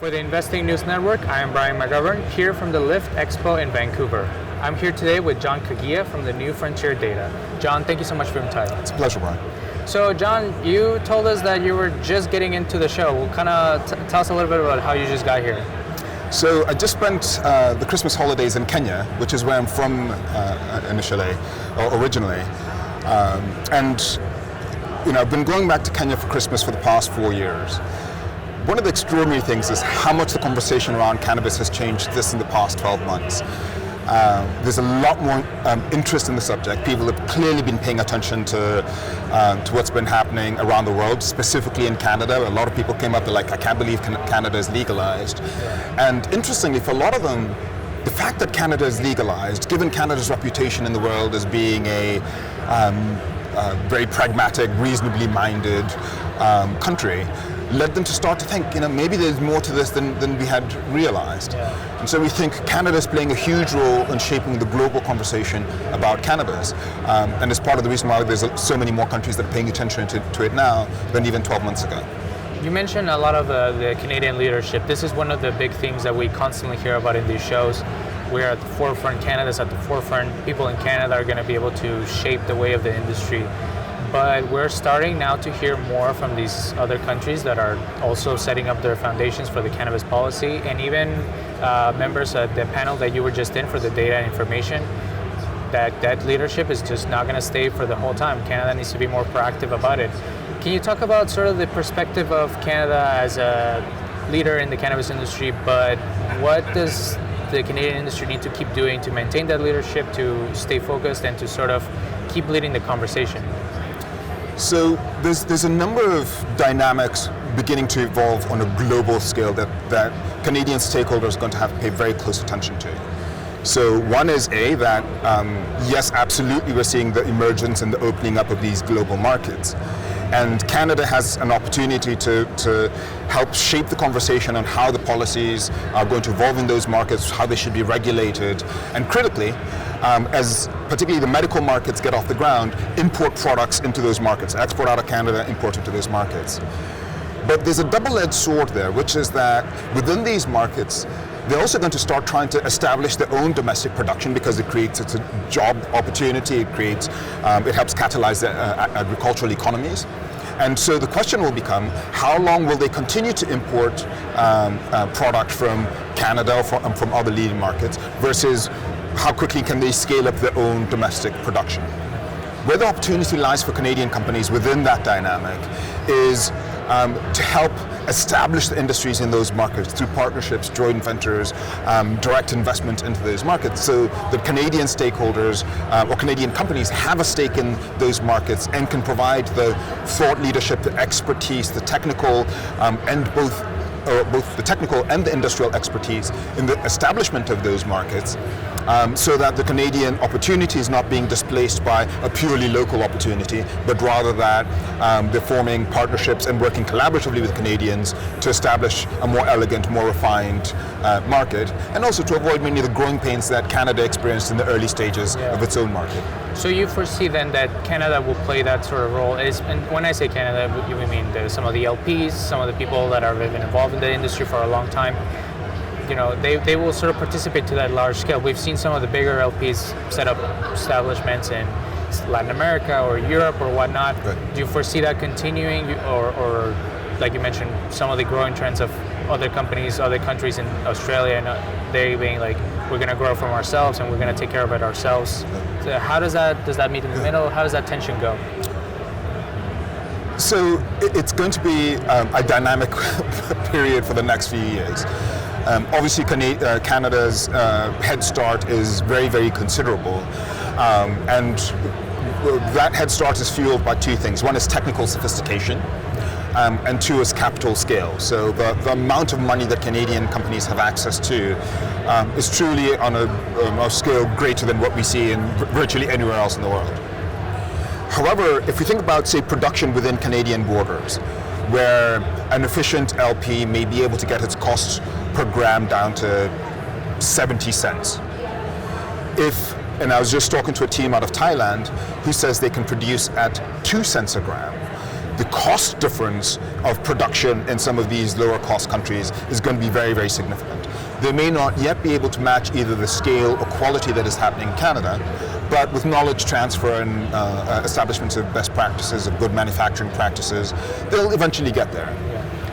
For the Investing News Network, I am Brian McGovern, here from the Lyft Expo in Vancouver. I'm here today with John Kagia from the New Frontier Data. John, thank you so much for your time. It's a pleasure, Brian. So, John, you told us that you were just getting into the show. Well, kind of tell us a little bit about how you just got here. So I just spent the Christmas holidays in Kenya, which is where I'm from originally. And I've been going back to Kenya for Christmas for the past 4 years. One of the extraordinary things is how much the conversation around cannabis has changed just in the past 12 months. There's a lot more interest in the subject. People have clearly been paying attention to what's been happening around the world, specifically in Canada. A lot of people came up, they're like, I can't believe Canada is legalized. And interestingly, for a lot of them, the fact that Canada is legalized, given Canada's reputation in the world as being a very pragmatic, reasonably minded country, led them to start to think, maybe there's more to this than we had realized. Yeah. And so we think Canada is playing a huge role in shaping the global conversation about cannabis. And it's part of the reason why there's so many more countries that are paying attention to it now than even 12 months ago. You mentioned a lot of the Canadian leadership. This is one of the big themes that we constantly hear about in these shows. We're at the forefront, Canada's at the forefront. People in Canada are going to be able to shape the way of the industry. But we're starting now to hear more from these other countries that are also setting up their foundations for the cannabis policy, and even members of the panel that you were just in for the data and information, that leadership is just not going to stay for the whole time. Canada needs to be more proactive about it. Can you talk about sort of the perspective of Canada as a leader in the cannabis industry, but what does the Canadian industry need to keep doing to maintain that leadership, to stay focused, and to sort of keep leading the conversation? So there's a number of dynamics beginning to evolve on a global scale that Canadian stakeholders are going to have to pay very close attention to. So one is that yes, absolutely, we're seeing the emergence and the opening up of these global markets. And Canada has an opportunity to help shape the conversation on how the policies are going to evolve in those markets, how they should be regulated, and critically, as particularly the medical markets get off the ground, import products into those markets, export out of Canada, import into those markets. But there's a double-edged sword there, which is that within these markets, they're also going to start trying to establish their own domestic production because it creates a job opportunity, it helps catalyze the agricultural economies. And so the question will become, how long will they continue to import product from Canada or from other leading markets versus how quickly can they scale up their own domestic production? Where the opportunity lies for Canadian companies within that dynamic is to help establish the industries in those markets through partnerships, joint ventures, direct investment into those markets, so that Canadian stakeholders or Canadian companies have a stake in those markets and can provide the thought leadership, the expertise, the technical, and both the technical and the industrial expertise in the establishment of those markets, so that the Canadian opportunity is not being displaced by a purely local opportunity, but rather that they're forming partnerships and working collaboratively with Canadians to establish a more elegant, more refined market, and also to avoid many of the growing pains that Canada experienced in the early stages of its own market. So you foresee then that Canada will play that sort of role? And when I say Canada, you mean some of the LPs, some of the people that have been involved in the industry for a long time. They will sort of participate to that large scale. We've seen some of the bigger LPs set up establishments in Latin America or Europe or whatnot. Right. Do you foresee that continuing, or like you mentioned, some of the growing trends of other companies, other countries in Australia, and they being like, we're going to grow from ourselves and we're going to take care of it ourselves? So how does that meet in the middle? How does that tension go? So it's going to be a dynamic period for the next few years. Obviously, Canada's head start is very, very considerable, and that head start is fueled by two things. One is technical sophistication, and two is capital scale. So the amount of money that Canadian companies have access to is truly on a scale greater than what we see in virtually anywhere else in the world. However, if we think about, say, production within Canadian borders, where an efficient LP may be able to get its costs per gram down to 70 cents. And I was just talking to a team out of Thailand who says they can produce at 2 cents a gram. the cost difference of production in some of these lower cost countries is going to be very, very significant. They may not yet be able to match either the scale or quality that is happening in Canada, but with knowledge transfer and establishments of best practices, of good manufacturing practices, they'll eventually get there.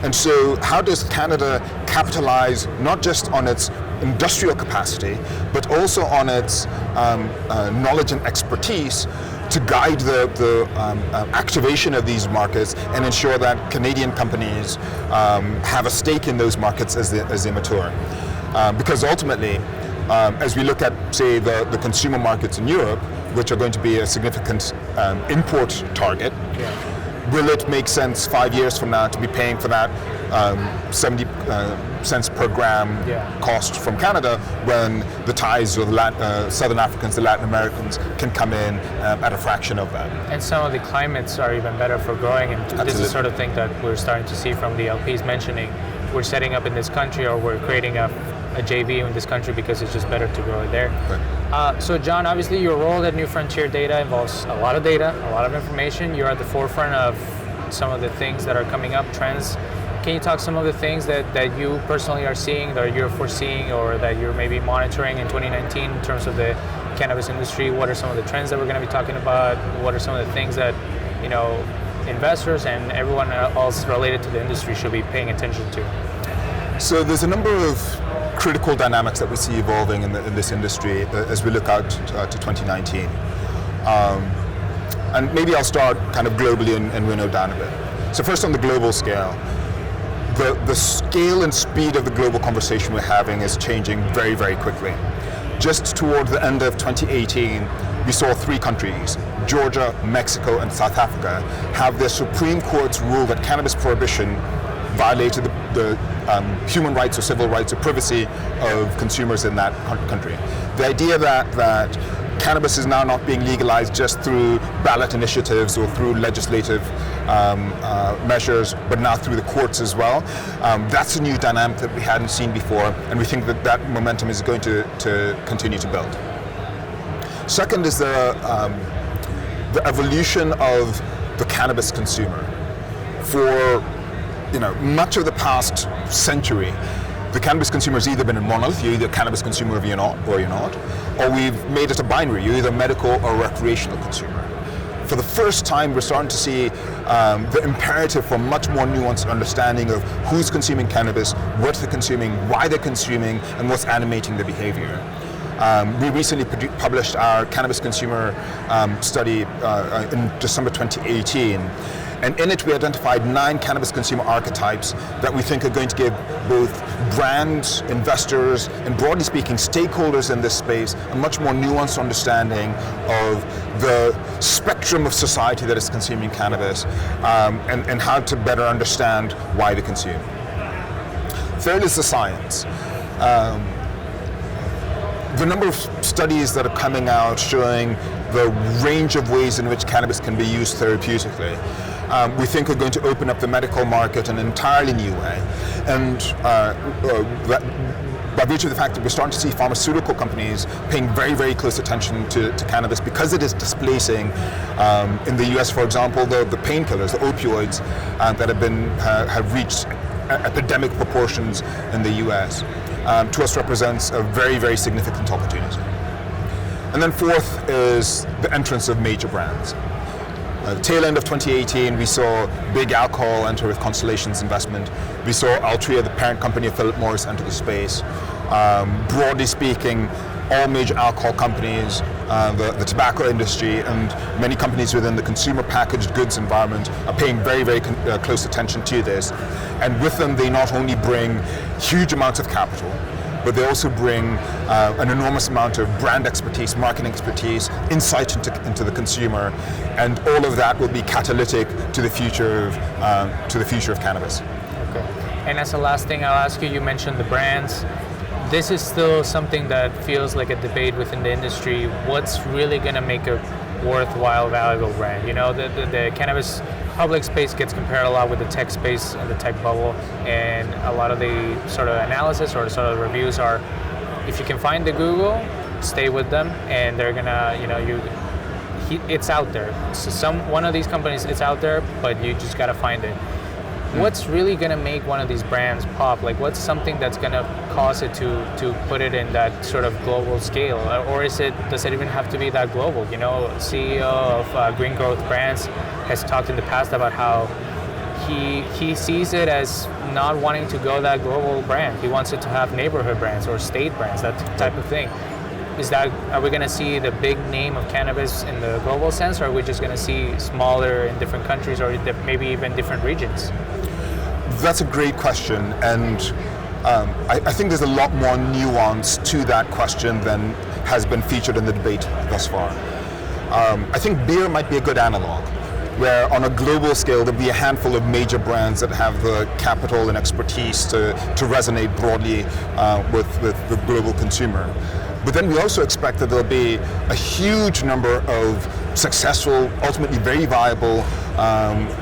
And so how does Canada capitalize not just on its industrial capacity, but also on its knowledge and expertise to guide the activation of these markets and ensure that Canadian companies have a stake in those markets as they mature. Because ultimately, as we look at, say, the consumer markets in Europe, which are going to be a significant import target, will it make sense 5 years from now to be paying for that 70 cents per gram cost from Canada when the Thais or the Southern Africans, the Latin Americans can come in at a fraction of that? And some of the climates are even better for growing, and Absolutely. This is the sort of thing that we're starting to see from the LPs mentioning. We're setting up in this country, or we're creating a JV in this country because it's just better to grow it there. Right. So John, obviously your role at New Frontier Data involves a lot of data, a lot of information. You're at the forefront of some of the things that are coming up, trends. Can you talk some of the things that you personally are seeing, that you're foreseeing, or that you're maybe monitoring in 2019 in terms of the cannabis industry? What are some of the trends that we're going to be talking about? What are some of the things that, you know, investors and everyone else related to the industry should be paying attention to? So there's a number of critical dynamics that we see evolving in this industry as we look out to 2019. And maybe I'll start kind of globally and winnow down a bit. So first, on the global scale, the scale and speed of the global conversation we're having is changing very, very quickly. Just toward the end of 2018, we saw 3 countries, Georgia, Mexico, and South Africa, have their Supreme Court's rule that cannabis prohibition violated the human rights or civil rights or privacy of consumers in that country. The idea that cannabis is now not being legalized just through ballot initiatives or through legislative measures, but now through the courts as well, that's a new dynamic that we hadn't seen before, and we think that momentum is going to continue to build. Second is the evolution of the cannabis consumer. For much of the past century, the cannabis consumer has either been a monolith, you're either a cannabis consumer or you're not, or we've made it a binary, you're either medical or recreational consumer. For the first time, we're starting to see the imperative for much more nuanced understanding of who's consuming cannabis, what they're consuming, why they're consuming, and what's animating the behavior. We recently published our cannabis consumer study in December 2018. And in it, we identified 9 cannabis consumer archetypes that we think are going to give both brands, investors, and broadly speaking, stakeholders in this space a much more nuanced understanding of the spectrum of society that is consuming cannabis and how to better understand why they consume. Third is the science. The number of studies that are coming out showing the range of ways in which cannabis can be used therapeutically, we think are going to open up the medical market in an entirely new way. And by virtue of the fact that we're starting to see pharmaceutical companies paying very, very close attention to cannabis because it is displacing, in the US, for example, the painkillers, the opioids that have reached epidemic proportions in the US, to us represents a very, very significant opportunity. And then fourth is the entrance of major brands. At the tail end of 2018, we saw big alcohol enter with Constellation's investment. We saw Altria, the parent company of Philip Morris, enter the space. Broadly speaking, all major alcohol companies, the tobacco industry, and many companies within the consumer packaged goods environment are paying very, very close attention to this. And with them, they not only bring huge amounts of capital, but they also bring an enormous amount of brand expertise, marketing expertise, insight into the consumer, and all of that will be catalytic to the future of cannabis. Okay. And as the last thing I'll ask you, you mentioned the brands. This is still something that feels like a debate within the industry. What's really going to make a worthwhile, valuable brand? You know, the cannabis public space gets compared a lot with the tech space and the tech bubble, and a lot of the sort of analysis or sort of reviews are, if you can find the Google, stay with them, and they're gonna, it's out there. So one of these companies, it's out there, but you just gotta find it. What's really gonna make one of these brands pop? Like, what's something that's gonna cause it to put it in that sort of global scale, or does it even have to be that global? You know, CEO of Green Growth Brands has talked in the past about how he sees it as not wanting to go that global brand. He wants it to have neighborhood brands or state brands, that type of thing. Are we going to see the big name of cannabis in the global sense, or are we just going to see smaller in different countries or maybe even different regions? That's a great question, and I think there's a lot more nuance to that question than has been featured in the debate thus far. I think beer might be a good analog, where on a global scale there'll be a handful of major brands that have the capital and expertise to resonate broadly with the global consumer. But then we also expect that there'll be a huge number of successful, ultimately very viable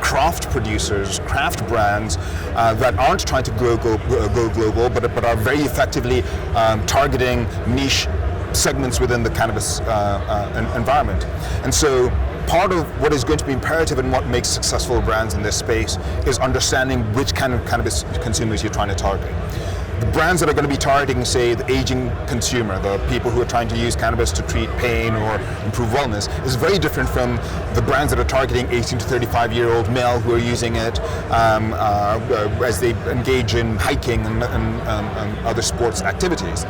craft producers, craft brands that aren't trying to go global, but are very effectively targeting niche segments within the cannabis environment. And so part of what is going to be imperative in what makes successful brands in this space is understanding which kind of cannabis consumers you're trying to target. The brands that are going to be targeting, say, the aging consumer, the people who are trying to use cannabis to treat pain or improve wellness, is very different from the brands that are targeting 18 to 35-year-old male who are using it as they engage in hiking and other sports activities.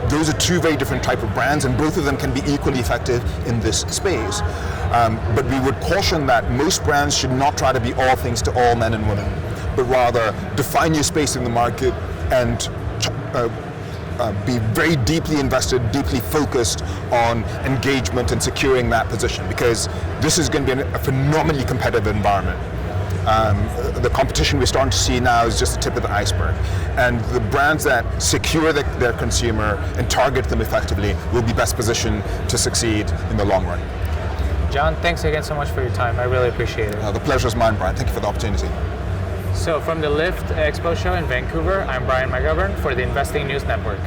Those are two very different type of brands, and both of them can be equally effective in this space. But we would caution that most brands should not try to be all things to all men and women, but rather define your space in the market and be very deeply invested, deeply focused on engagement and securing that position, because this is going to be a phenomenally competitive environment. The competition we're starting to see now is just the tip of the iceberg, and the brands that secure their consumer and target them effectively will be best positioned to succeed in the long run. John, thanks again so much for your time. I really appreciate it. The pleasure is mine, Brian. Thank you for the opportunity. So from the Lift Expo show in Vancouver, I'm Brian McGovern for the Investing News Network.